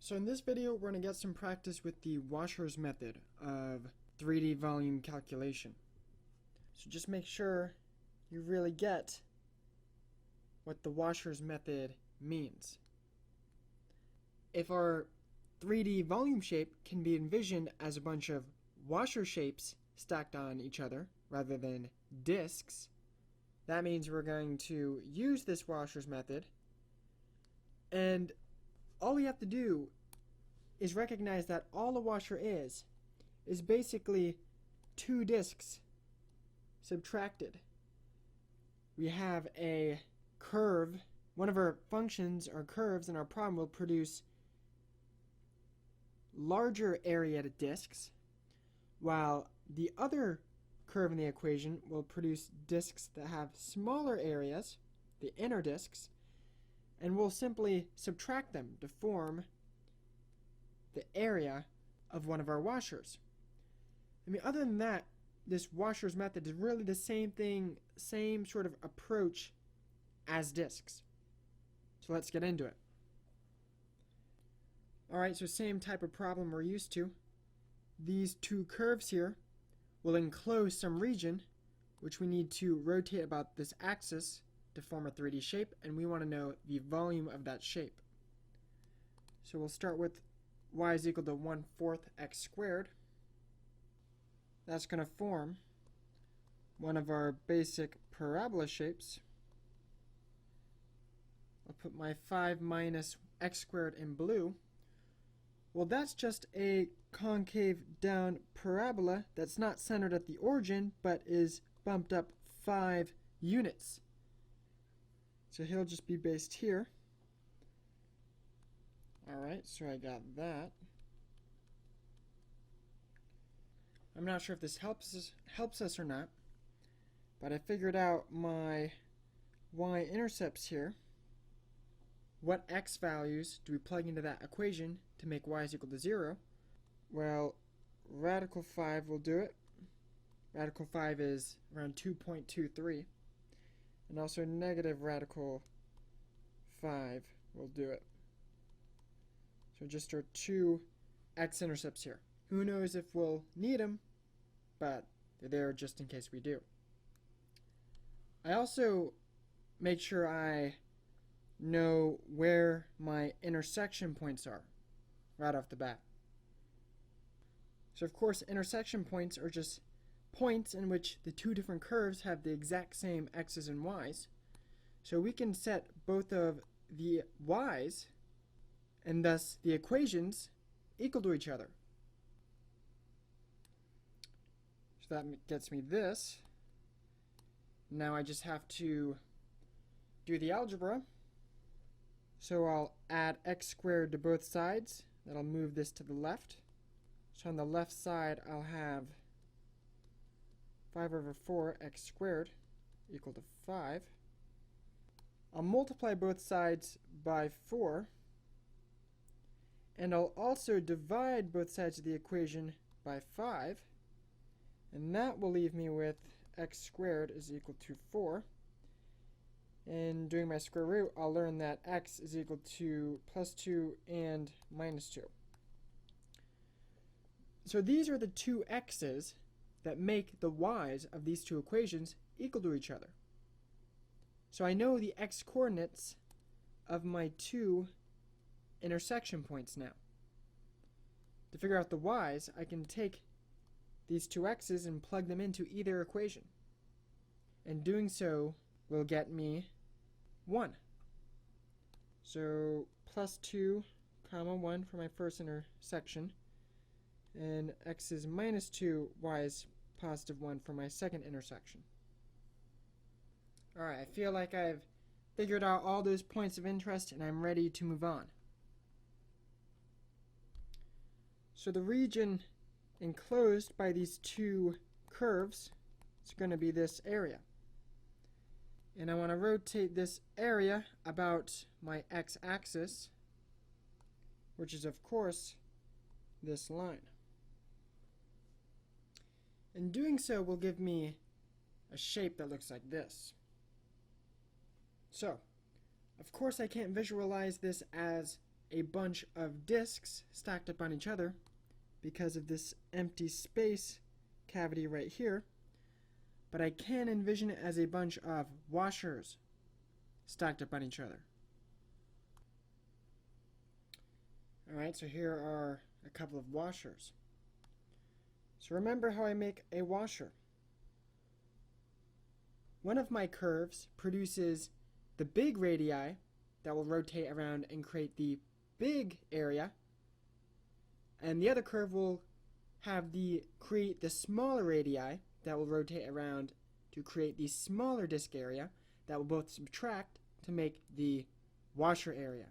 So in this video, we're going to get some practice with the washers method of 3D volume calculation. So just make sure you really get what the washers method means. If our 3D volume shape can be envisioned as a bunch of washer shapes stacked on each other rather than disks, that means we're going to use this washers method, and all we have to do is recognize that all a washer is basically two disks subtracted. We have a curve. One of our functions or curves in our problem will produce larger area disks, while the other curve in the equation will produce disks that have smaller areas, the inner disks, and we'll simply subtract them to form the area of one of our washers. I mean, other than that, this washers method is really the same thing, same sort of approach as disks. So let's get into it. Alright, so same type of problem we're used to. These two curves here will enclose some region which we need to rotate about this axis to form a 3D shape, and we want to know the volume of that shape. So we'll start with y is equal to 1/4 x squared. That's going to form one of our basic parabola shapes. I'll put my 5 minus x squared in blue. Well, that's just a concave down parabola that's not centered at the origin, but is bumped up 5 units. So he'll just be based here. Alright, so I got that. I'm not sure if this helps us or not, but I figured out my y-intercepts here. What x values do we plug into that equation to make y is equal to 0? Well, radical 5 will do it. Radical 5 is around 2.23. And also negative radical 5 will do it. So just our two x-intercepts here. Who knows if we'll need them, but they're there just in case we do. I also make sure I know where my intersection points are right off the bat. So of course, intersection points are just points in which the two different curves have the exact same x's and y's. So we can set both of the y's and thus the equations equal to each other. So that gets me this. Now I just have to do the algebra. So I'll add x squared to both sides. That'll move this to the left. So on the left side I'll have 5/4 x squared equal to 5. I'll multiply both sides by 4. And I'll also divide both sides of the equation by 5. And that will leave me with x squared is equal to 4. And doing my square root, I'll learn that x is equal to +2 and -2. So these are the two x's that make the y's of these two equations equal to each other. So I know the x-coordinates of my two intersection points now. To figure out the y's, I can take these two x's and plug them into either equation. And doing so will get me 1. So +2, 1 for my first intersection, and x is -2, y is +1 for my second intersection. Alright, I feel like I've figured out all those points of interest and I'm ready to move on. So the region enclosed by these two curves is going to be this area. And I want to rotate this area about my x-axis, which is of course this line. And doing so will give me a shape that looks like this. So, of course I can't visualize this as a bunch of disks stacked up on each other because of this empty space cavity right here, but I can envision it as a bunch of washers stacked up on each other. Alright, so here are a couple of washers. So remember how I make a washer. One of my curves produces the big radii that will rotate around and create the big area, and the other curve will create the smaller radii that will rotate around to create the smaller disk area that will both subtract to make the washer area.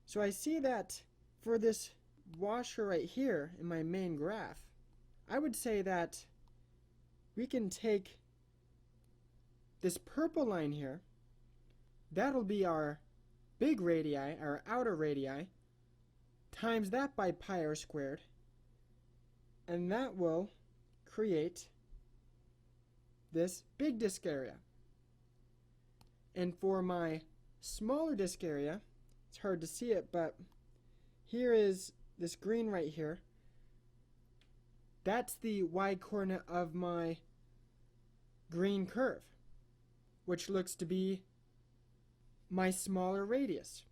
So I see that for this washer right here in my main graph, I would say that we can take this purple line here, that'll be our big radii, our outer radii, times that by pi r squared, and that will create this big disk area. And for my smaller disk area, it's hard to see it, but here is this green right here. That's the y-coordinate of my green curve, which looks to be my smaller radius.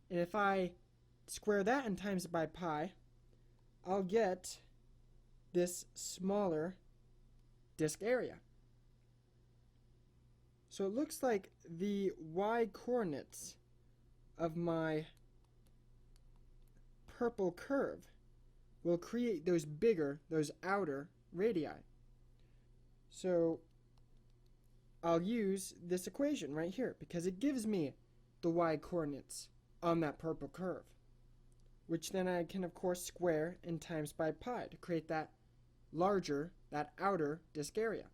And if I square that and times it by pi, I'll get this smaller disk area. So it looks like the y-coordinates of my purple curve will create those bigger, those outer radii. So I'll use this equation right here because it gives me the y-coordinates on that purple curve, which then I can of course square and times by pi to create that larger, that outer disk area.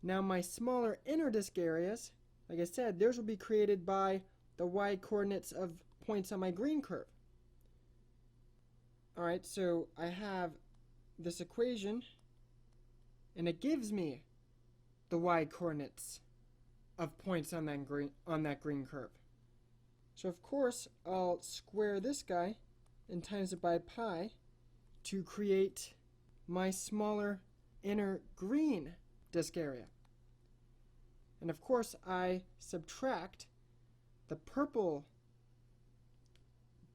Now my smaller inner disk areas, like I said, theirs will be created by the y-coordinates of points on my green curve. Alright, so I have this equation, and it gives me the y-coordinates of points on that green curve. So of course, I'll square this guy and times it by pi to create my smaller inner green disk area. And of course, I subtract the purple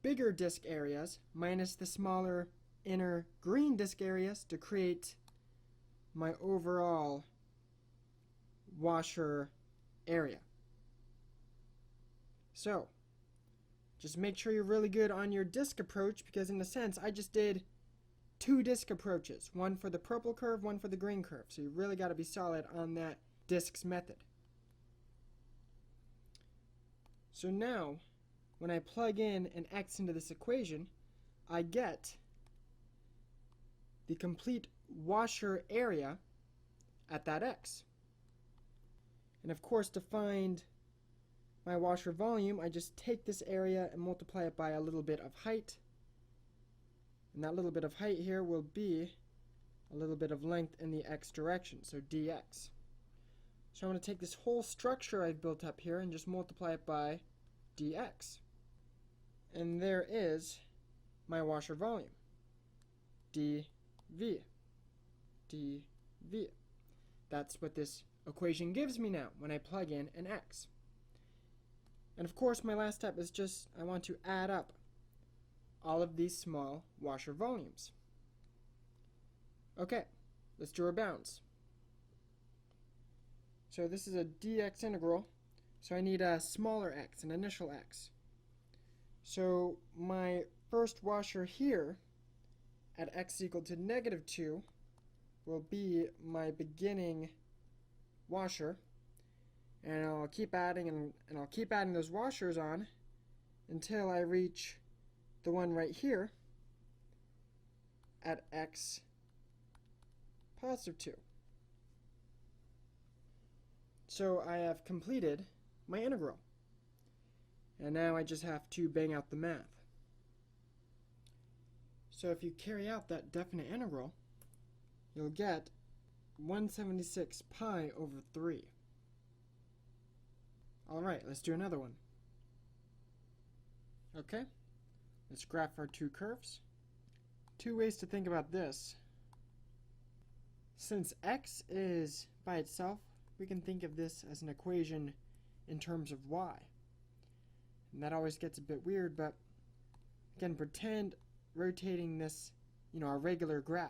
bigger disk areas minus the smaller inner green disk areas to create my overall washer area. So, just make sure you're really good on your disk approach, because in a sense, I just did two disk approaches. One for the purple curve, one for the green curve. So you really got to be solid on that disks method. So now, when I plug in an x into this equation, I get the complete washer area at that x. And of course, to find my washer volume, I just take this area and multiply it by a little bit of height. And that little bit of height here will be a little bit of length in the x direction, so dx. So I'm going to take this whole structure I've built up here and just multiply it by dx. And there is my washer volume, dv. dv. That's what this equation gives me now when I plug in an x. And of course, my last step is just I want to add up all of these small washer volumes. Okay, let's draw our bounds. So this is a dx integral, so I need a smaller x, an initial x. So my first washer here at x equal to -2 will be my beginning washer, and I'll keep adding and I'll keep adding those washers on until I reach the one right here at x +2. So I have completed my integral. And now I just have to bang out the math. So if you carry out that definite integral, you'll get 176 pi over 3. Alright, let's do another one. Okay, let's graph our two curves. Two ways to think about this. Since x is by itself, we can think of this as an equation in terms of y. And that always gets a bit weird, but again, pretend rotating this, our regular graph,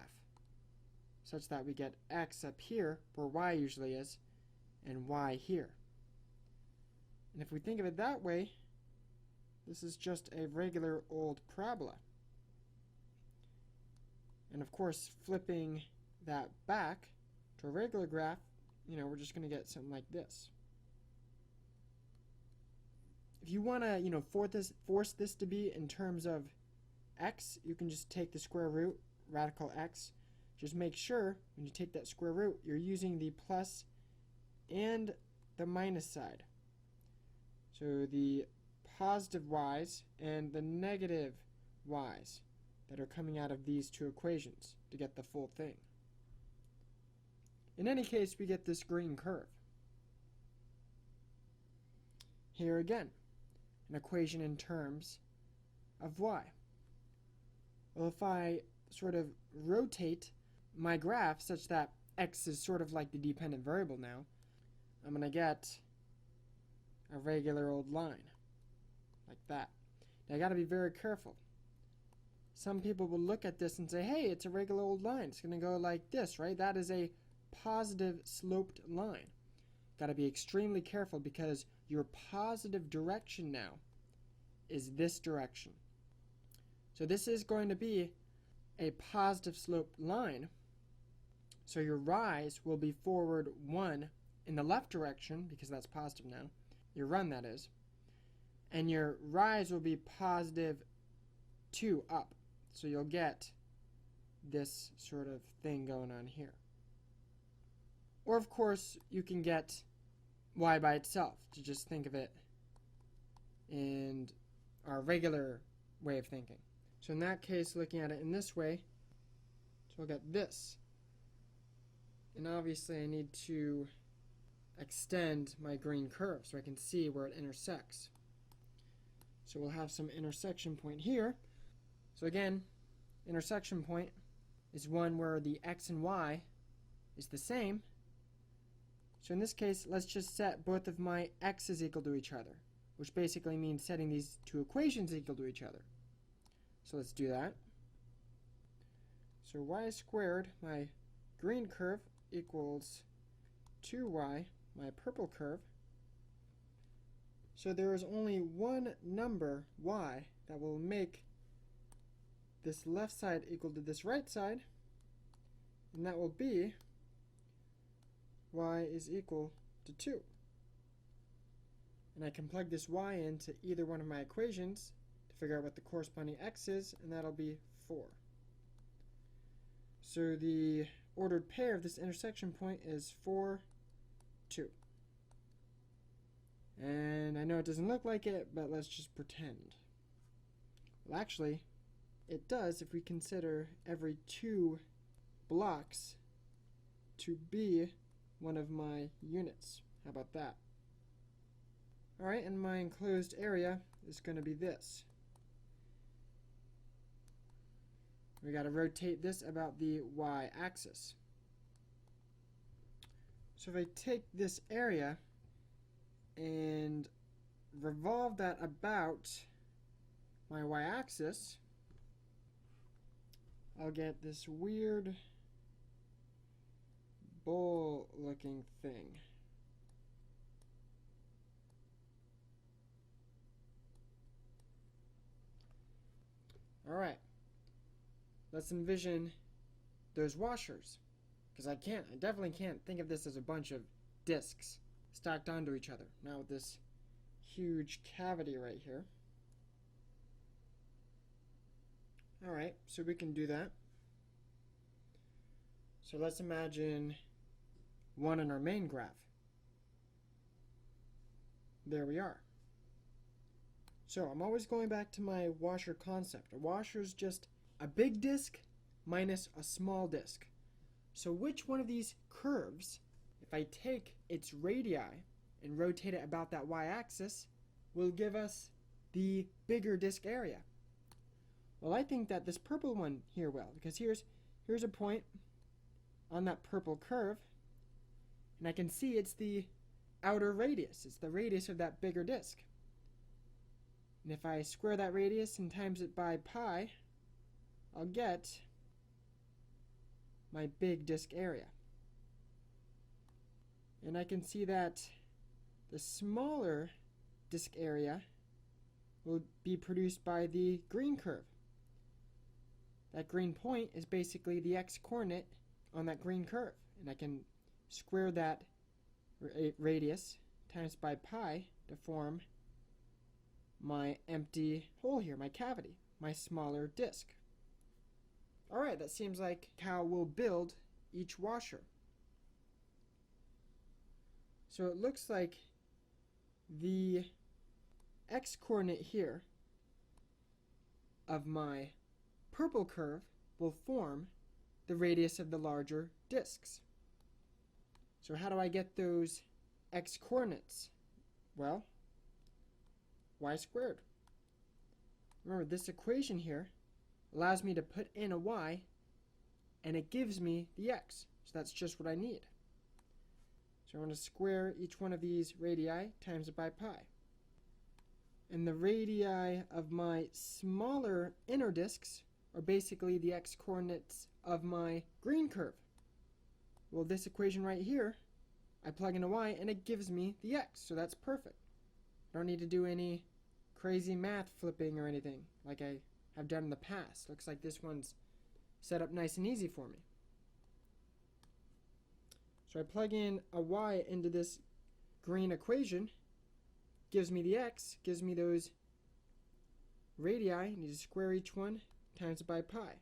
such that we get x up here, where y usually is, and y here. And if we think of it that way, this is just a regular old parabola. And of course, flipping that back to a regular graph, we're just going to get something like this. If you want to, force this to be in terms of x, you can just take the square root, radical x. Just make sure when you take that square root, you're using the plus and the minus side. So the positive y's and the negative y's that are coming out of these two equations to get the full thing. In any case, we get this green curve. Here again, an equation in terms of y. Well, if I sort of rotate my graph such that x is sort of like the dependent variable now, I'm going to get a regular old line, like that. Now, I got to be very careful. Some people will look at this and say, hey, it's a regular old line. It's going to go like this, right? That is a positive sloped line. Got to be extremely careful because your positive direction now is this direction. So this is going to be a positive sloped line. So your rise will be forward 1 in the left direction, because that's positive now. Your run, that is. And your rise will be positive 2 up. So you'll get this sort of thing going on here. Or, of course, you can get y by itself, to just think of it in our regular way of thinking. So in that case, looking at it in this way, so I'll get this. And obviously I need to extend my green curve so I can see where it intersects. So we'll have some intersection point here. So again, intersection point is one where the x and y is the same. So in this case, let's just set both of my x's equal to each other, which basically means setting these two equations equal to each other. So let's do that. So y squared, my green curve, equals 2y, my purple curve. So there is only one number, y, that will make this left side equal to this right side, and that will be y is equal to 2. And I can plug this y into either one of my equations to figure out what the corresponding x is, and that'll be 4. So the ordered pair of this intersection point is 4, 2. And I know it doesn't look like it, but let's just pretend. Well, actually, it does if we consider every 2 blocks to be one of my units. How about that? Alright, and my enclosed area is going to be this. We got to rotate this about the y-axis. So if I take this area and revolve that about my y-axis, I'll get this weird bowl-looking thing. Alright, let's envision those washers, because I definitely can't think of this as a bunch of discs stacked onto each other. Now with this huge cavity right here. Alright, so we can do that. So let's imagine one in our main graph. There we are. So I'm always going back to my washer concept. A washer is just a big disk minus a small disk. So which one of these curves, if I take its radii and rotate it about that y-axis, will give us the bigger disk area? Well, I think that this purple one here will, because here's a point on that purple curve, and I can see it's the outer radius. It's the radius of that bigger disk. And if I square that radius and times it by pi, I'll get my big disk area. And I can see that the smaller disk area will be produced by the green curve. That green point is basically the x-coordinate on that green curve. And I can square that radius times by pi to form my empty hole here, my cavity, my smaller disk. Alright, that seems like how we'll build each washer. So it looks like the x-coordinate here of my purple curve will form the radius of the larger disks. So how do I get those x-coordinates? Well, y squared. Remember, this equation here allows me to put in a y, and it gives me the x. So that's just what I need. So I'm going to square each one of these radii times it by pi. And the radii of my smaller inner disks are basically the x-coordinates of my green curve. Well, this equation right here, I plug in a y and it gives me the x, so that's perfect. I don't need to do any crazy math flipping or anything like I have done in the past. Looks like this one's set up nice and easy for me. So I plug in a y into this green equation, gives me the x, gives me those radii. I need to square each one times it by pi.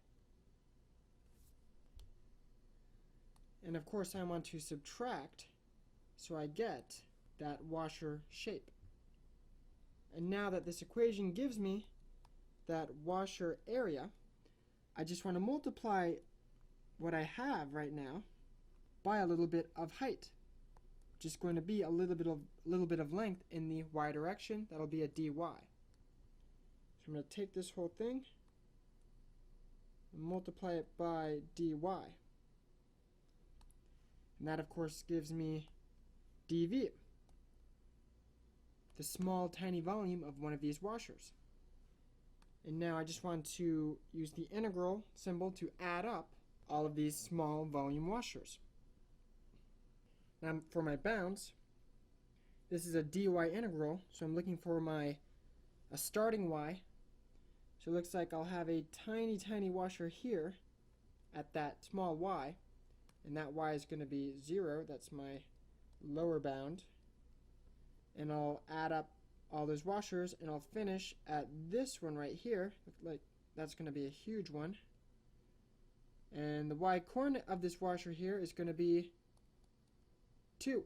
And of course I want to subtract, so I get that washer shape. And now that this equation gives me that washer area, I just want to multiply what I have right now by a little bit of height. Just going to be a little bit of length in the y direction. That'll be a dy. So I'm going to take this whole thing and multiply it by dy. And that of course gives me dv, the small tiny volume of one of these washers. And now I just want to use the integral symbol to add up all of these small volume washers. Now for my bounds, this is a dy integral, so I'm looking for a starting y. So it looks like I'll have a tiny washer here at that small y, and that y is going to be 0. That's my lower bound. And I'll add up all those washers, and I'll finish at this one right here. Looks like that's going to be a huge one. And the y coordinate of this washer here is going to be 2.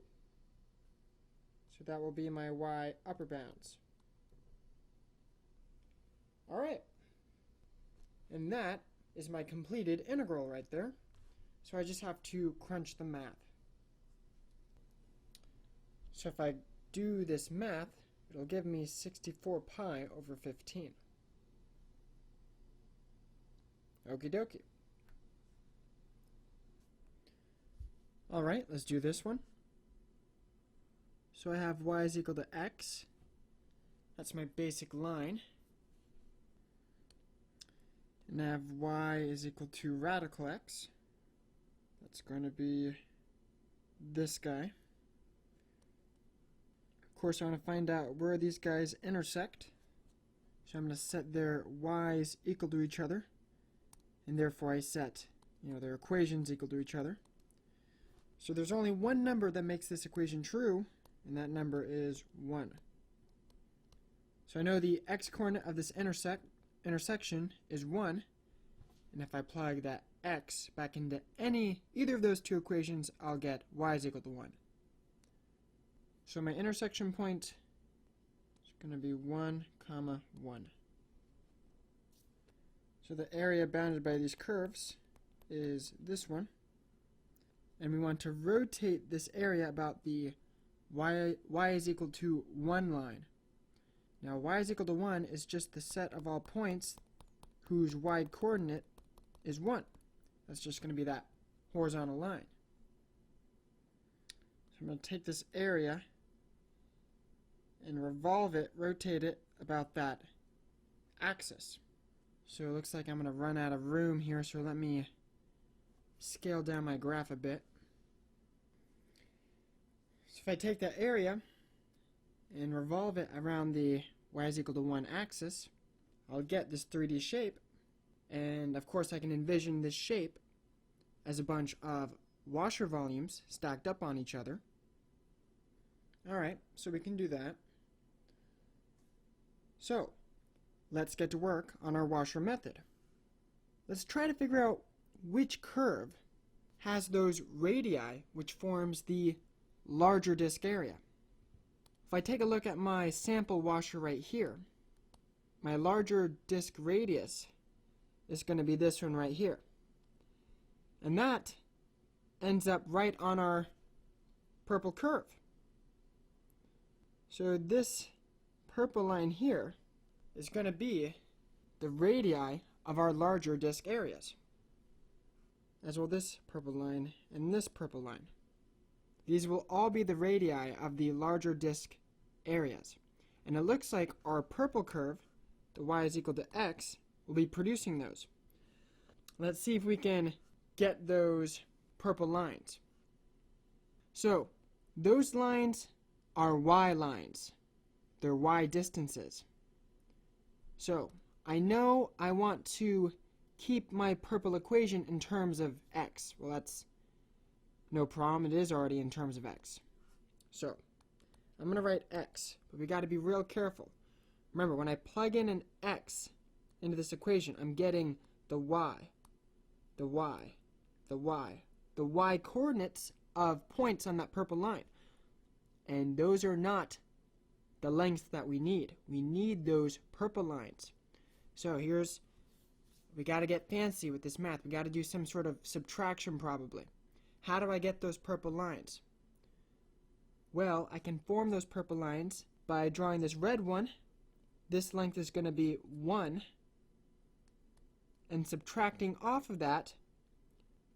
So that will be my y upper bounds. Alright. And that is my completed integral right there. So I just have to crunch the math. So if I do this math, it'll give me 64 pi over 15. Okie dokie. Alright, let's do this one. So I have y is equal to x. That's my basic line. And I have y is equal to radical x. That's going to be this guy. Of course, I want to find out where these guys intersect. So I'm going to set their y's equal to each other. And therefore I set, their equations equal to each other. So there's only one number that makes this equation true, and that number is 1. So I know the x-coordinate of this intersection is 1, and if I plug that x back into either of those two equations, I'll get y is equal to 1. So my intersection point is going to be 1, 1. So the area bounded by these curves is this one. And we want to rotate this area about the y is equal to 1 line. Now y is equal to 1 is just the set of all points whose y-coordinate is 1. That's just going to be that horizontal line. So I'm going to take this area and revolve it, rotate it about that axis. So it looks like I'm going to run out of room here, so let me scale down my graph a bit. So if I take that area and revolve it around the y is equal to 1 axis, I'll get this 3D shape. And of course I can envision this shape as a bunch of washer volumes stacked up on each other. Alright, so we can do that. So, let's get to work on our washer method. Let's try to figure out which curve has those radii which forms the larger disk area. If I take a look at my sample washer right here, my larger disk radius is going to be this one right here. And that ends up right on our purple curve. So this purple line here is going to be the radii of our larger disk areas, as well this purple line and this purple line. These will all be the radii of the larger disk areas. And it looks like our purple curve, the y is equal to x, will be producing those. Let's see if we can get those purple lines. So, those lines are y lines. They're y distances. So, I know I want to keep my purple equation in terms of x. Well, that's no problem. It is already in terms of x. So, I'm going to write x, but we got to be real careful. Remember, when I plug in an x into this equation, I'm getting the y, the y, the y, the y coordinates of points on that purple line. And those are not the lengths that we need. We need those purple lines. So we got to get fancy with this math. We got to do some sort of subtraction probably. How do I get those purple lines? Well, I can form those purple lines by drawing this red one. This length is going to be 1. And subtracting off of that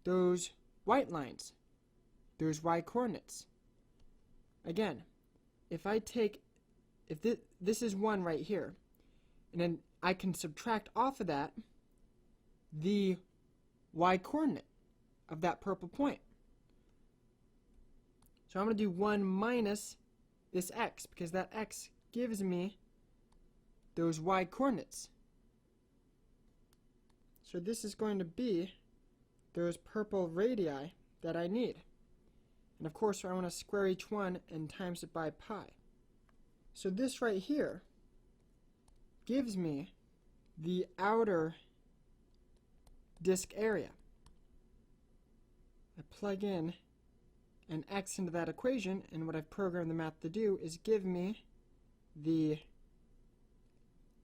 those white lines, those y coordinates. Again, if this is 1 right here, and then I can subtract off of that the y coordinate of that purple point. So I'm going to do 1 minus this x, because that x gives me those y coordinates. So this is going to be those purple radii that I need. And of course I want to square each one and times it by pi. So this right here gives me the outer disk area. I plug in an x into that equation, and what I've programmed the math to do is give me the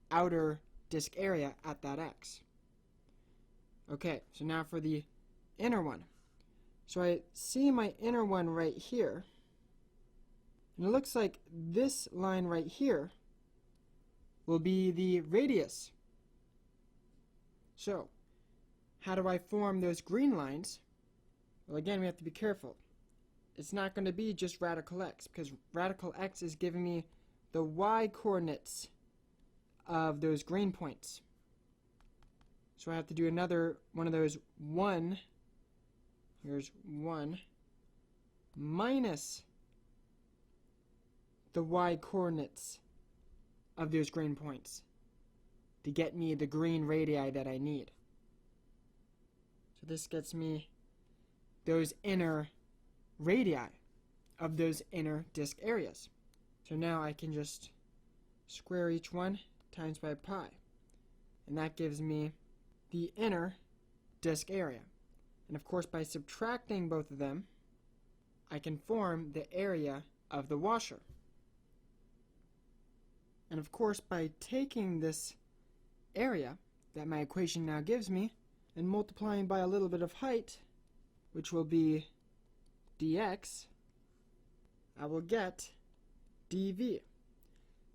outer disk area at that x. Okay, so now for the inner one. So I see my inner one right here, and it looks like this line right here will be the radius. So, how do I form those green lines? Well, again, we have to be careful. It's not going to be just radical x, because radical x is giving me the y coordinates of those green points. So I have to do another one of those 1, here's 1, minus the y coordinates of those green points to get me the green radii that I need. So this gets me those inner radii of those inner disk areas. So now I can just square each one times by pi, and that gives me the inner disk area. And of course, by subtracting both of them, I can form the area of the washer. And of course, by taking this area that my equation now gives me and multiplying by a little bit of height, which will be dx, I will get dv.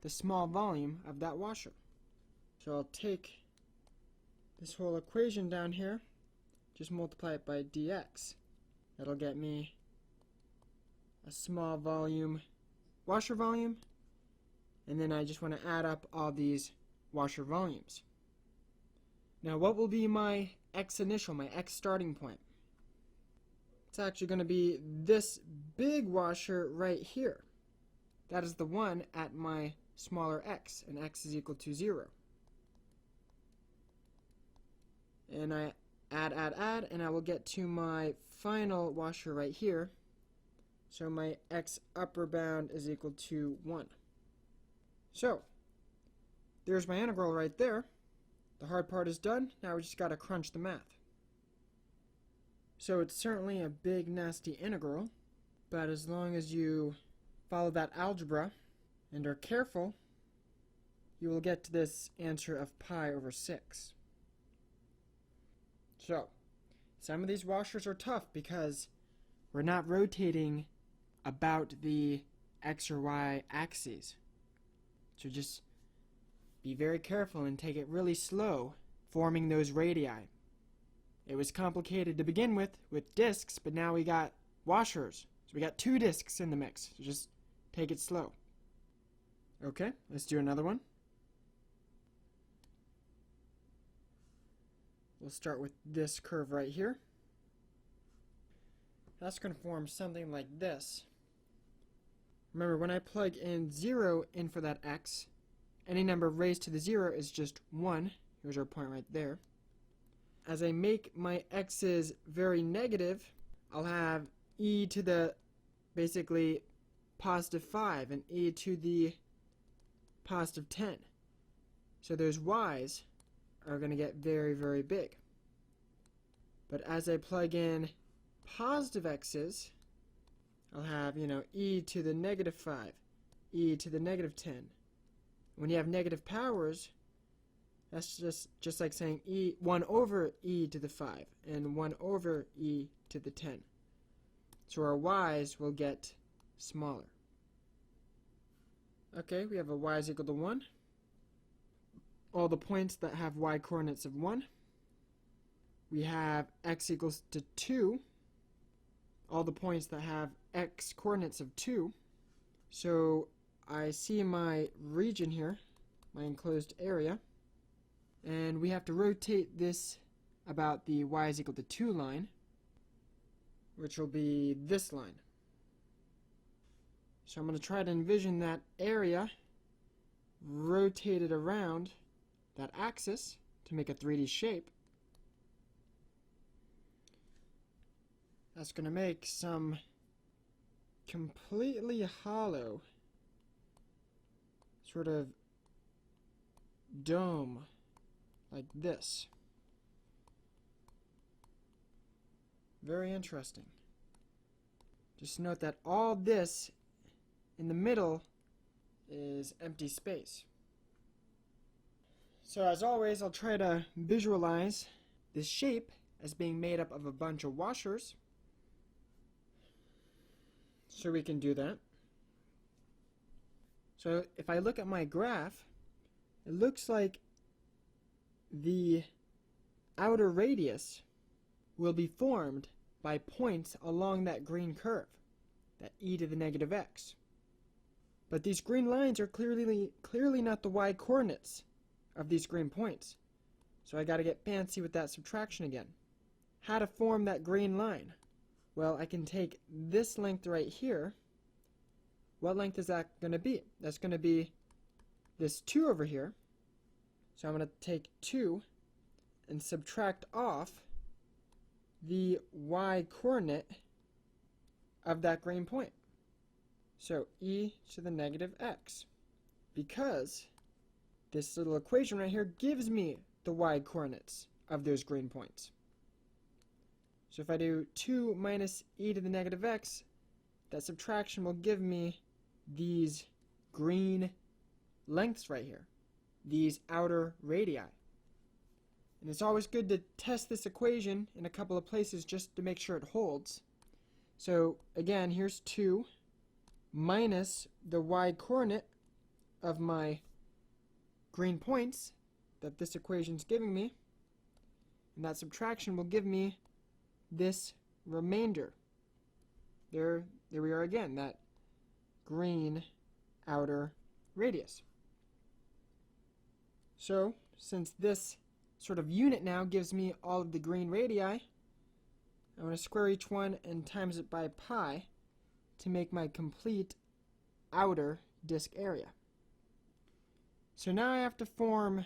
the small volume of that washer. So I'll take this whole equation down here, just multiply it by dx. That'll get me a small volume washer volume, and then I just want to add up all these washer volumes. Now what will be my x initial, my x starting point? It's actually going to be this big washer right here. That is the one at my smaller x, and x is equal to 0. And I add, and I will get to my final washer right here. So my x upper bound is equal to 1. So, there's my integral right there. The hard part is done. Now we just got to crunch the math. So it's certainly a big, nasty integral, but as long as you follow that algebra and are careful, you will get to this answer of pi over 6. So, some of these washers are tough because we're not rotating about the x or y axes. So just be very careful and take it really slow forming those radii. It was complicated to begin with discs, but now we got washers. So we got 2 discs in the mix. So just take it slow. Okay, let's do another one. We'll start with this curve right here. That's going to form something like this. Remember, when I plug in 0 in for that x, any number raised to the 0 is just 1. Here's our point right there. As I make my x's very negative, I'll have e to the basically positive 5 and e to the positive 10. So those y's are going to get very, very big. But as I plug in positive x's, I'll have, e to the negative 5, e to the negative 10. When you have negative powers, that's just like saying 1 over e to the 5 and 1 over e to the 10. So our y's will get smaller. Okay, we have a y is equal to 1. All the points that have y coordinates of 1. We have x equals to 2. All the points that have x coordinates of 2. So I see my region here, my enclosed area, and we have to rotate this about the y is equal to 2 line, which will be this line. So I'm going to try to envision that area rotated around that axis to make a 3D shape. That's going to make some completely hollow sort of dome like this. Very interesting. Just note that all this in the middle is empty space. So as always, I'll try to visualize this shape as being made up of a bunch of washers. So we can do that. So if I look at my graph, it looks like the outer radius will be formed by points along that green curve, that e to the negative x. But these green lines are clearly not the y coordinates of these green points. So I got to get fancy with that subtraction again. How to form that green line? Well, I can take this length right here. What length is that going to be? That's going to be this 2 over here. So I'm going to take 2 and subtract off the y coordinate of that green point. So e to the negative x. Because this little equation right here gives me the y coordinates of those green points. So if I do 2 minus e to the negative x, that subtraction will give me these green lengths right here, these outer radii. And it's always good to test this equation in a couple of places just to make sure it holds. So again, here's 2 minus the y coordinate of my green points that this equation's giving me, and that subtraction will give me this remainder. There we are again, that green outer radius. So, since this sort of unit now gives me all of the green radii, I'm going to square each one and times it by pi to make my complete outer disk area. So now I have to form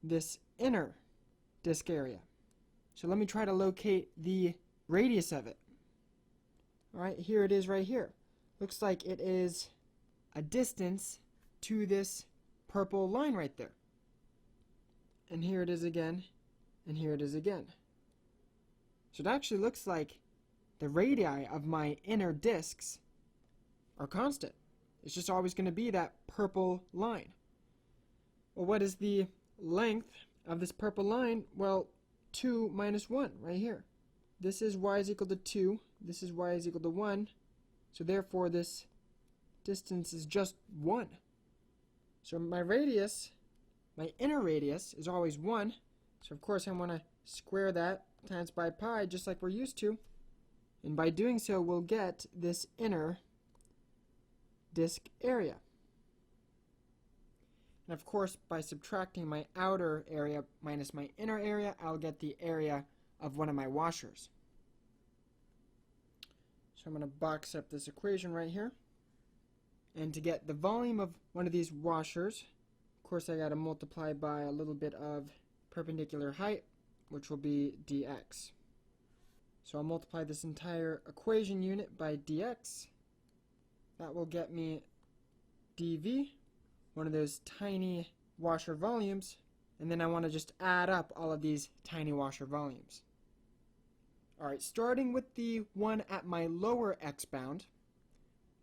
this inner disk area. So let me try to locate the radius of it. Alright, here it is right here. Looks like it is a distance to this purple line right there. And here it is again, and here it is again. So it actually looks like the radii of my inner disks are constant. It's just always going to be that purple line. Well, what is the length of this purple line? Well, 2 minus 1 right here. This is y is equal to 2. This is y is equal to 1. So therefore this distance is just 1. So my radius, my inner radius, is always 1. So of course I want to square that times by pi just like we're used to. And by doing so we'll get this inner disk area. And of course by subtracting my outer area minus my inner area, I'll get the area of one of my washers. So I'm going to box up this equation right here. And to get the volume of one of these washers, of course I got to multiply by a little bit of perpendicular height, which will be dx. So I'll multiply this entire equation unit by dx. That will get me dv, one of those tiny washer volumes, and then I want to just add up all of these tiny washer volumes. Alright, starting with the one at my lower x bound,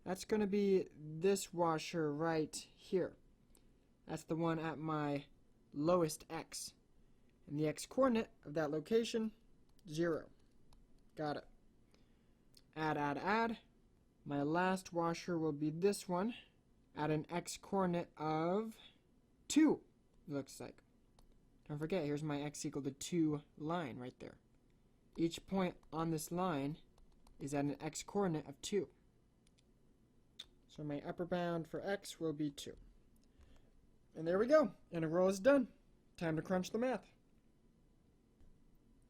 that's going to be this washer right here. That's the one at my lowest x. And the x-coordinate of that location, 0. Got it. Add, add, add. My last washer will be this one at an x-coordinate of 2, looks like. Don't forget, here's my x equal to 2 line right there. Each point on this line is at an x-coordinate of 2. So my upper bound for x will be 2. And there we go. Integral is done. Time to crunch the math.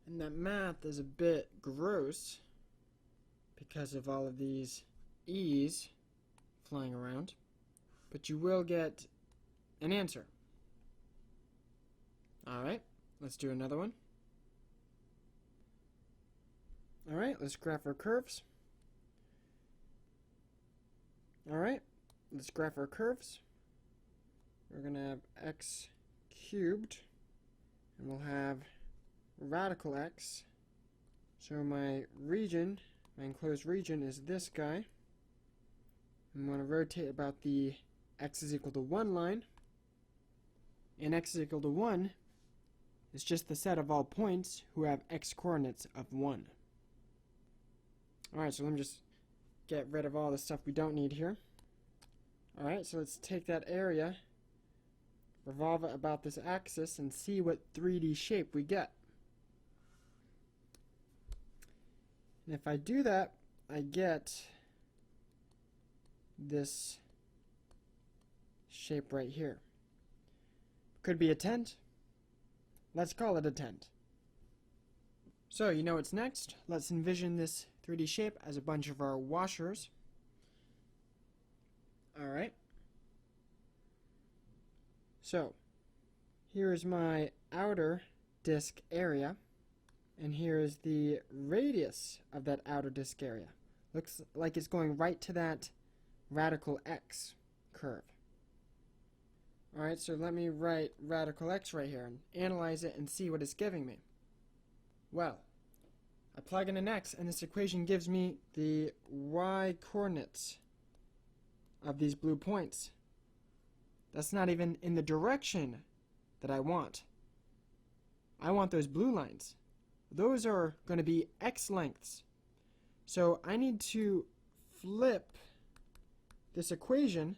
And that math is a bit gross because of all of these e's flying around. But you will get an answer. Alright, let's do another one. Alright, let's graph our curves. Alright, let's graph our curves. We're going to have x cubed, and we'll have radical x. So my region, my enclosed region, is this guy. I'm going to rotate about the x is equal to 1 line. And x is equal to 1 is just the set of all points who have x coordinates of 1. Alright, so let me just get rid of all the stuff we don't need here. Alright, so let's take that area, revolve it about this axis, and see what 3D shape we get. And if I do that, I get this shape right here. Could be a tent. Let's call it a tent. So, you know what's next? Let's envision this 3D shape as a bunch of our washers. Alright. So, here is my outer disk area, and here is the radius of that outer disk area. Looks like it's going right to that radical x curve. Alright, so let me write radical x right here and analyze it and see what it's giving me. Well, I plug in an x and this equation gives me the y coordinates of these blue points. That's not even in the direction that I want. I want those blue lines. Those are going to be x lengths. So I need to flip this equation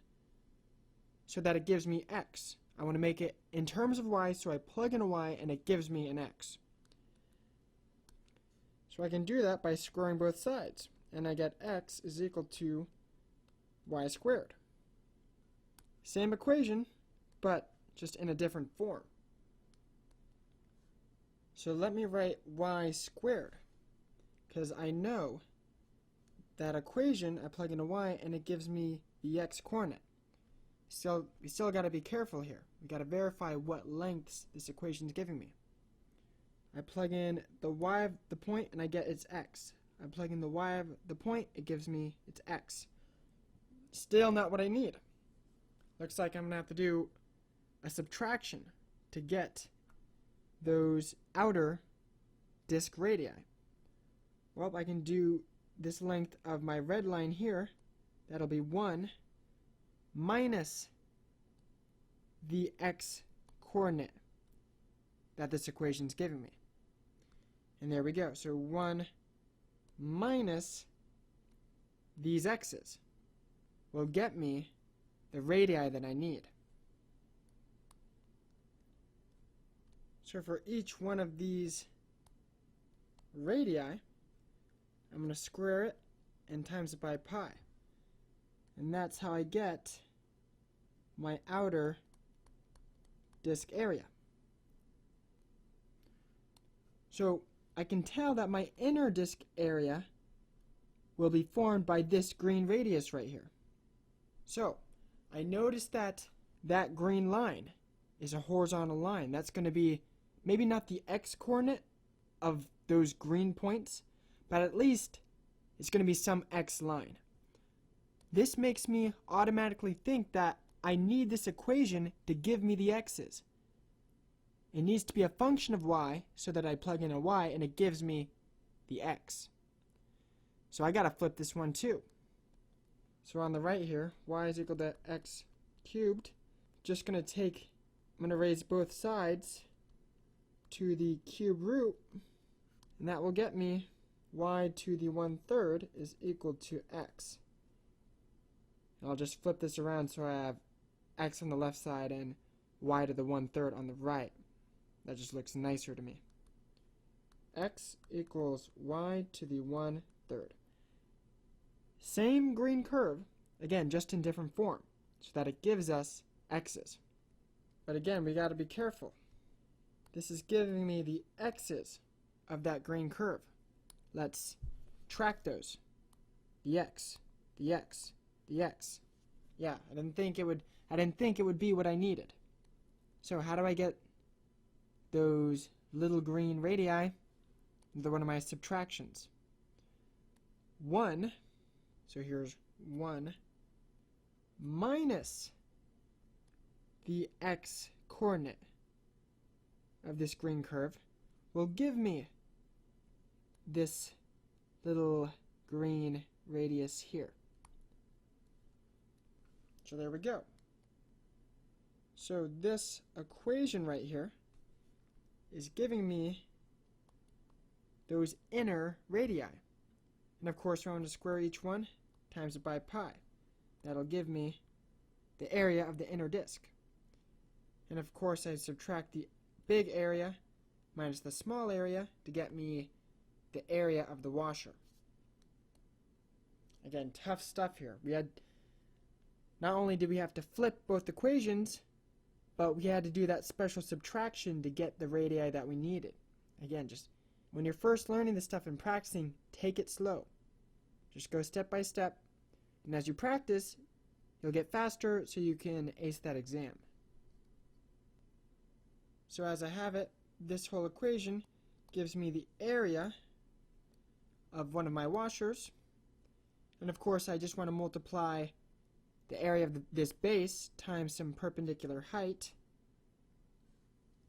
so that it gives me x. I want to make it in terms of y, so I plug in a y and it gives me an x. So I can do that by squaring both sides, and I get x is equal to y squared. Same equation, but just in a different form. So let me write y squared, because I know that equation, I plug in a y and it gives me the x coordinate. So we still got to be careful here. We got to verify what lengths this equation is giving me. I plug in the y of the point and I get its x. I plug in the y of the point, it gives me its x. Still not what I need. Looks like I'm going to have to do a subtraction to get those outer disk radii. Well, I can do this length of my red line here. That'll be 1 minus the x coordinate that this equation is giving me. And there we go. So 1 minus these x's will get me the radii that I need. So for each one of these radii, I'm going to square it and times it by pi. And that's how I get my outer disk area. So I can tell that my inner disk area will be formed by this green radius right here. So I noticed that that green line is a horizontal line. That's going to be maybe not the x coordinate of those green points, but at least it's going to be some x line. This makes me automatically think that I need this equation to give me the x's. It needs to be a function of y so that I plug in a y and it gives me the x. So I got to flip this one too. So on the right here, y is equal to x cubed. Just going to I'm going to raise both sides to the cube root, and that will get me y to the 1/3 is equal to x. And I'll just flip this around so I have x on the left side and y to the 1/3 on the right. That just looks nicer to me. X equals y to the 1/3. Same green curve, again, just in different form, so that it gives us x's. But again, we got to be careful. This is giving me the x's of that green curve. Let's track those. The x, the x, the x. Yeah, I didn't think it would be what I needed. So how do I get those little green radii? They're one of my subtractions. 1, so here's 1 minus the x coordinate of this green curve will give me this little green radius here. So there we go. So this equation right here is giving me those inner radii. And of course, I'm going to square each one, times it by pi. That'll give me the area of the inner disk. And of course, I subtract the big area minus the small area to get me the area of the washer. Again, tough stuff here. Not only did we have to flip both equations, but we had to do that special subtraction to get the radii that we needed. Again, just when you're first learning this stuff and practicing, take it slow. Just go step by step, and as you practice, you'll get faster so you can ace that exam. So as I have it, this whole equation gives me the area of one of my washers, and of course I just want to multiply the area of this base times some perpendicular height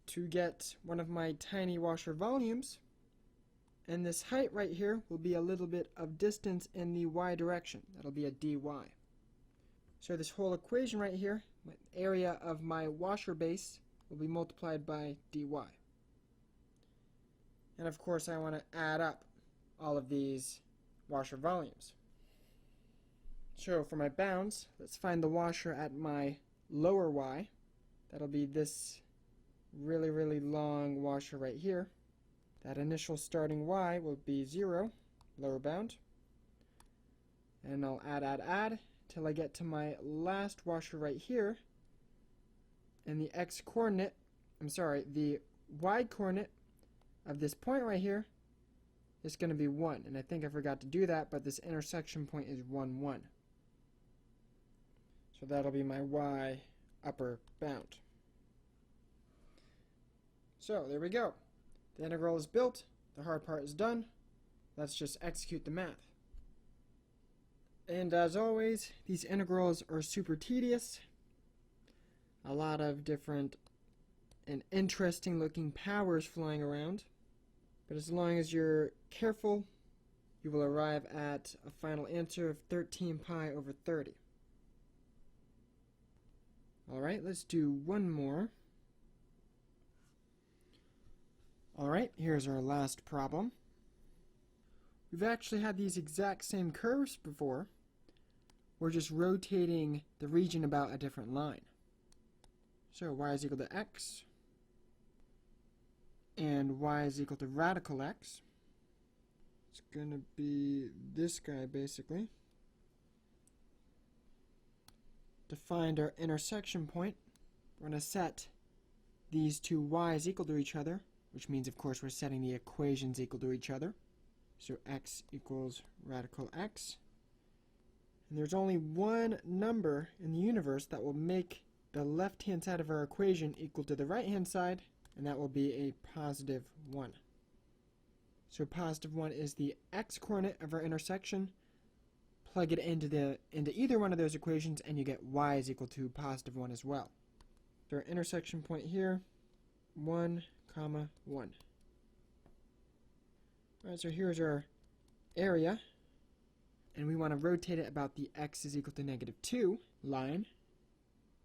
to get one of my tiny washer volumes. And this height right here will be a little bit of distance in the y direction. That'll be a dy. So this whole equation right here, the area of my washer base, will be multiplied by dy. And of course I want to add up all of these washer volumes. So for my bounds, let's find the washer at my lower y. That'll be this really, really long washer right here. That initial starting y will be 0, lower bound. And I'll add till I get to my last washer right here. And the the y coordinate of this point right here is going to be 1. And I think I forgot to do that, but this intersection point is 1, 1. So that'll be my y upper bound. So there we go. The integral is built. The hard part is done. Let's just execute the math. And as always, these integrals are super tedious. A lot of different and interesting looking powers flying around. But as long as you're careful, you will arrive at a final answer of 13 pi over 30. Alright, let's do one more. Alright, here's our last problem. We've actually had these exact same curves before. We're just rotating the region about a different line. So y is equal to x, and y is equal to radical x. It's going to be this guy, basically. To find our intersection point, we're going to set these two y's equal to each other, which means, of course, we're setting the equations equal to each other. So x equals radical x. And there's only one number in the universe that will make the left-hand side of our equation equal to the right-hand side, and that will be a positive 1. So positive 1 is the x-coordinate of our intersection. Plug it into either one of those equations, and you get y is equal to positive 1 as well. So our intersection point here, 1, 1. Alright, so here's our area, and we want to rotate it about the x is equal to negative 2 line,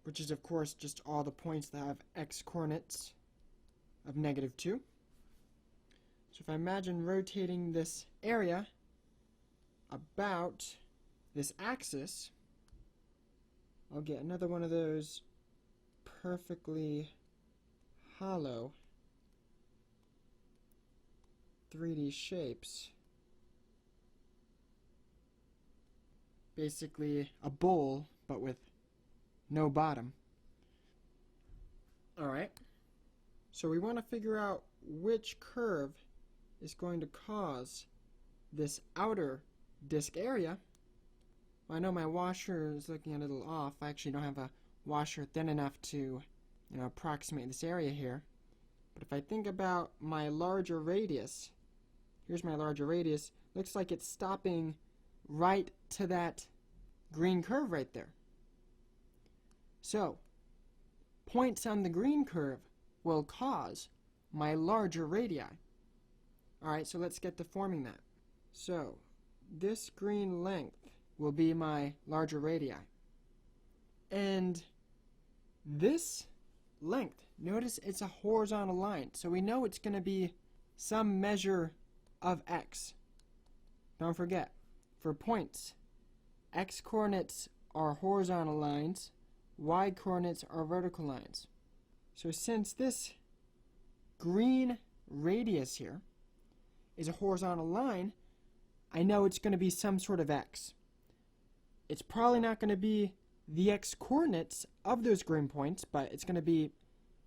which is, of course, just all the points that have x coordinates of negative 2. So if I imagine rotating this area about this axis, I'll get another one of those perfectly hollow 3D shapes. Basically a bowl, but with no bottom. Alright, so we want to figure out which curve is going to cause this outer disk area. I know my washer is looking a little off. I actually don't have a washer thin enough to, approximate this area here. But if I think about my larger radius, here's my larger radius, looks like it's stopping right to that green curve right there. So, points on the green curve will cause my larger radii. Alright, so let's get to forming that. So, this green length will be my larger radii. And this length, notice it's a horizontal line, so we know it's going to be some measure of x. Don't forget, for points, x coordinates are horizontal lines, y coordinates are vertical lines. So since this green radius here is a horizontal line, I know it's going to be some sort of x. It's probably not going to be the x coordinates of those green points, but it's going to be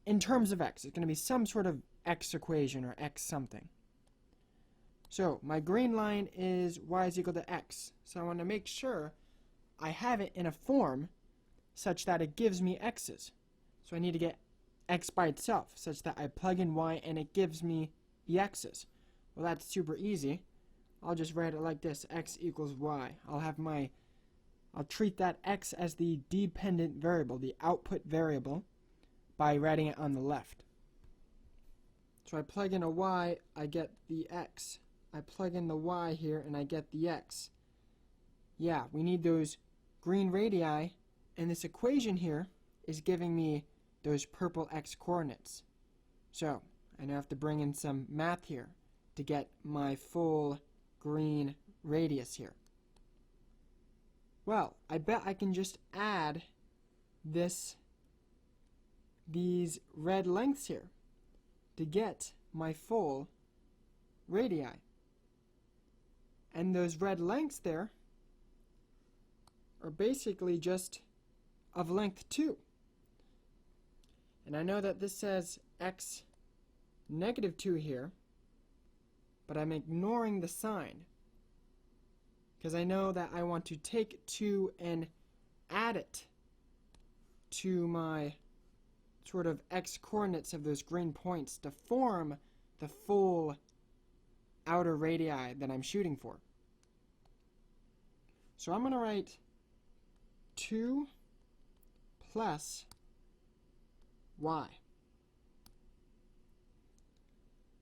in terms of x. It's going to be some sort of x equation or x something. So my green line is y is equal to x. So I want to make sure I have it in a form such that it gives me x's. So I need to get x by itself such that I plug in y and it gives me the x's. Well, that's super easy. I'll just write it like this, x equals y. I'll treat that x as the dependent variable, the output variable, by writing it on the left. So I plug in a y, I get the x. I plug in the y here and I get the x. Yeah, we need those green radii, and this equation here is giving me those purple x coordinates. So I now have to bring in some math here to get my full green radius here. Well, I bet I can just add this these red lengths here to get my full radii. And those red lengths there are basically just of length 2. And I know that this says x negative 2 here, but I'm ignoring the sign because I know that I want to take 2 and add it to my sort of x coordinates of those green points to form the full outer radii that I'm shooting for. So I'm going to write 2 plus y.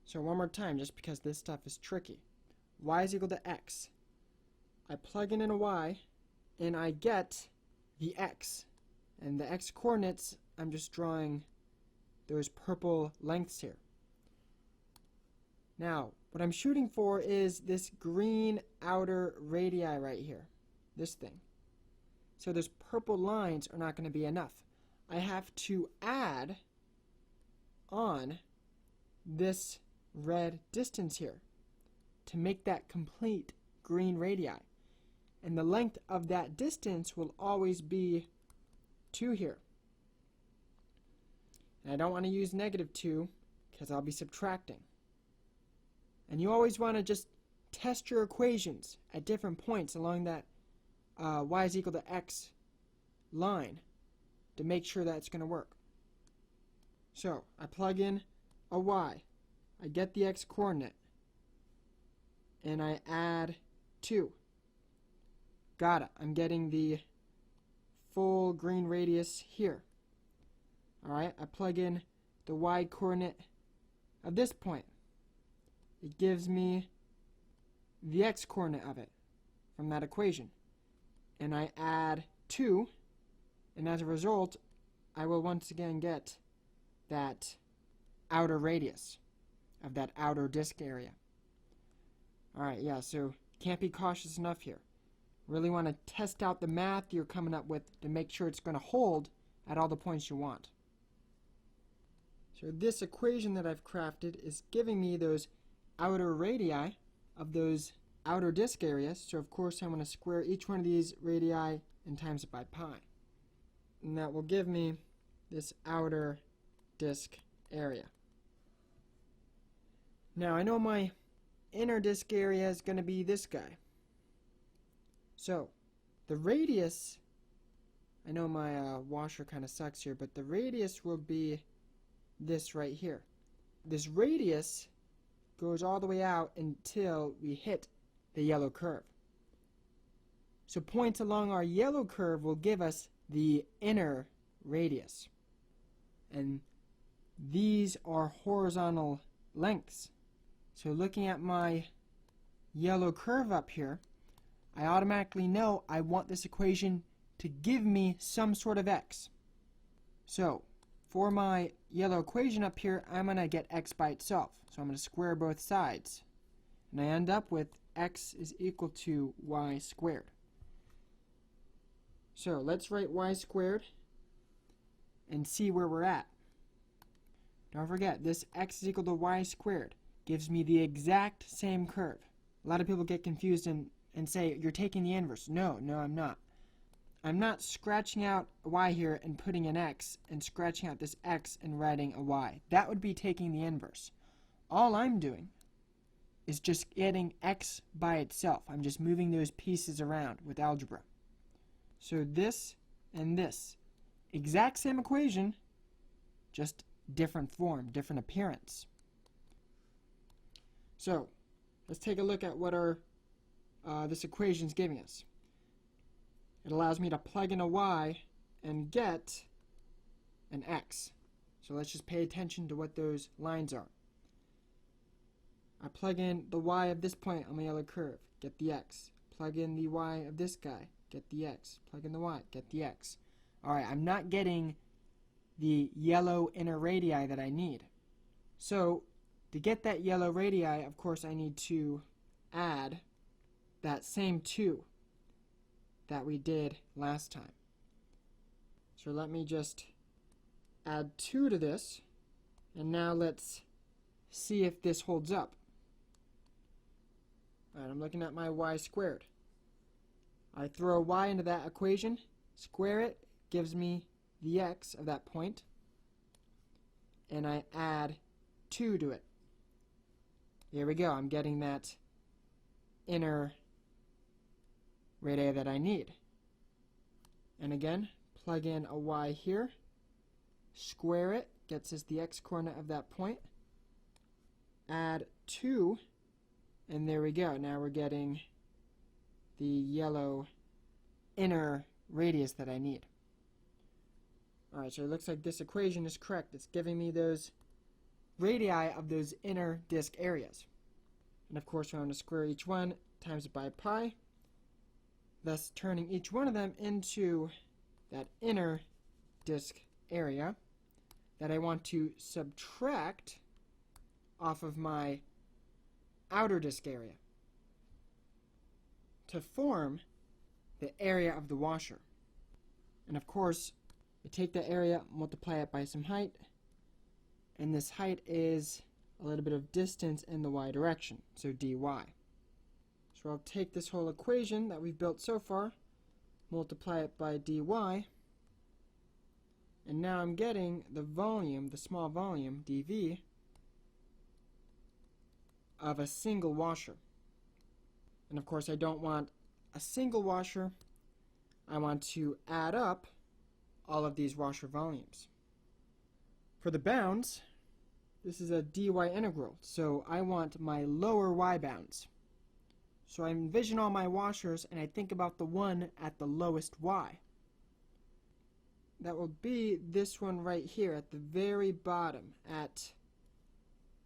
So one more time, just because this stuff is tricky. Y is equal to x. I plug in a y, and I get the x. And the x coordinates, I'm just drawing those purple lengths here. Now, what I'm shooting for is this green outer radii right here. This thing. So those purple lines are not going to be enough. I have to add on this red distance here to make that complete green radii. And the length of that distance will always be 2 here. And I don't want to use negative 2 because I'll be subtracting. And you always want to just test your equations at different points along that y is equal to x line to make sure that it's going to work. So I plug in a y, I get the x coordinate, and I add 2. Got it. I'm getting the full green radius here. Alright, I plug in the y coordinate of this point. It gives me the x coordinate of it from that equation. And I add 2, and as a result, I will once again get that outer radius of that outer disk area. Alright, yeah, so can't be cautious enough here. Really want to test out the math you're coming up with to make sure it's going to hold at all the points you want. So this equation that I've crafted is giving me those outer radii of those outer disk areas. So of course I'm going to square each one of these radii and times it by pi. And that will give me this outer disk area. Now I know my inner disk area is going to be this guy. So the radius, I know my washer kind of sucks here, but the radius will be this right here. This radius goes all the way out until we hit the yellow curve. So points along our yellow curve will give us the inner radius. And these are horizontal lengths. So looking at my yellow curve up here, I automatically know I want this equation to give me some sort of x. So for my yellow equation up here, I'm going to get x by itself. So I'm going to square both sides. And I end up with x is equal to y squared. So let's write y squared and see where we're at. Don't forget, this x is equal to y squared gives me the exact same curve. A lot of people get confused and say, you're taking the inverse. No, I'm not. I'm not scratching out a y here and putting an x and scratching out this x and writing a y. That would be taking the inverse. All I'm doing is just getting x by itself. I'm just moving those pieces around with algebra. So this and this, exact same equation, just different form, different appearance. So let's take a look at what this equation is giving us. It allows me to plug in a y and get an x. So let's just pay attention to what those lines are. I plug in the y of this point on my yellow curve, get the x. Plug in the y of this guy, get the x. Plug in the y, get the x. Alright, I'm not getting the yellow inner radii that I need. So to get that yellow radii, of course, I need to add that same 2 that we did last time. So let me just add 2 to this, and now let's see if this holds up. Alright, I'm looking at my y squared. I throw y into that equation, square it, gives me the x of that point, and I add 2 to it. There we go, I'm getting that inner radii that I need. And again, plug in a y here, square it, gets us the x coordinate of that point, add 2, and there we go. Now we're getting the yellow inner radius that I need. Alright, so it looks like this equation is correct. It's giving me those radii of those inner disk areas. And of course, I'm going to square each one, times it by pi, thus turning each one of them into that inner disk area that I want to subtract off of my outer disk area to form the area of the washer. And of course, we take the area, multiply it by some height, and this height is a little bit of distance in the y direction, so dy. So I'll take this whole equation that we've built so far, multiply it by dy, and now I'm getting the volume, the small volume, dv, of a single washer. And of course I don't want a single washer, I want to add up all of these washer volumes. For the bounds, this is a dy integral, so I want my lower y bounds. So I envision all my washers and I think about the one at the lowest y. That will be this one right here at the very bottom at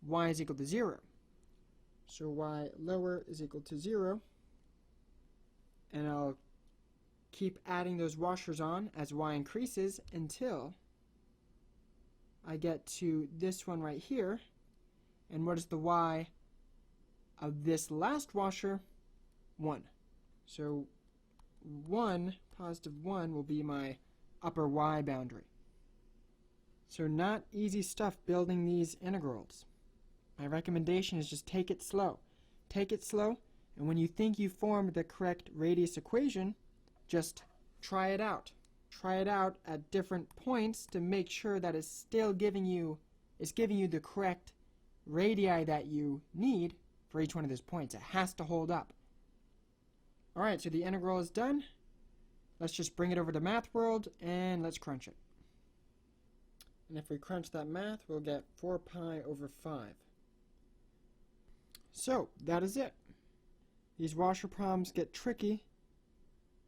y is equal to 0. So y lower is equal to 0, and I'll keep adding those washers on as y increases until I get to this one right here. And what is the y of this last washer? 1. So 1, positive 1, will be my upper y boundary. So not easy stuff building these integrals. My recommendation is just take it slow. Take it slow, and when you think you formed the correct radius equation, just try it out. Try it out at different points to make sure that it's still giving you the correct radii that you need for each one of those points. It has to hold up. Alright, so the integral is done. Let's just bring it over to Math World and let's crunch it. And if we crunch that math, we'll get 4 pi over 5. So, that is it. These washer problems get tricky,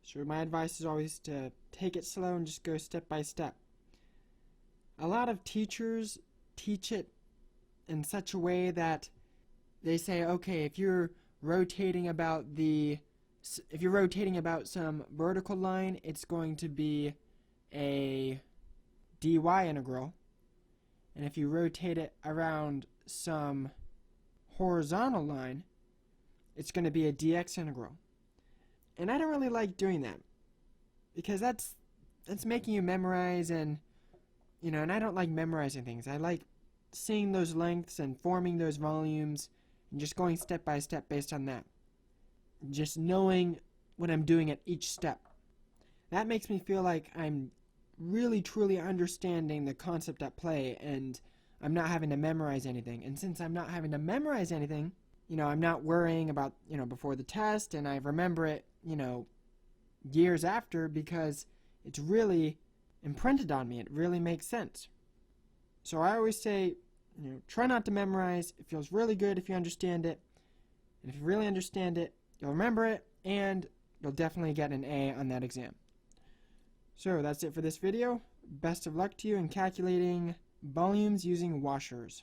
so my advice is always to take it slow and just go step by step. A lot of teachers teach it in such a way that they say, okay, if you're rotating about some vertical line, it's going to be a dy integral, and if you rotate it around some horizontal line, it's going to be a dx integral. And I don't really like doing that, because that's making you memorize, and and I don't like memorizing things. I like seeing those lengths and forming those volumes and just going step by step based on that. Just knowing what I'm doing at each step. That makes me feel like I'm really truly understanding the concept at play, and I'm not having to memorize anything. And since I'm not having to memorize anything, I'm not worrying about, before the test, and I remember it, years after, because it's really imprinted on me. It really makes sense. So I always say, try not to memorize. It feels really good if you understand it. And if you really understand it, you'll remember it, and you'll definitely get an A on that exam. So that's it for this video. Best of luck to you in calculating volumes using washers.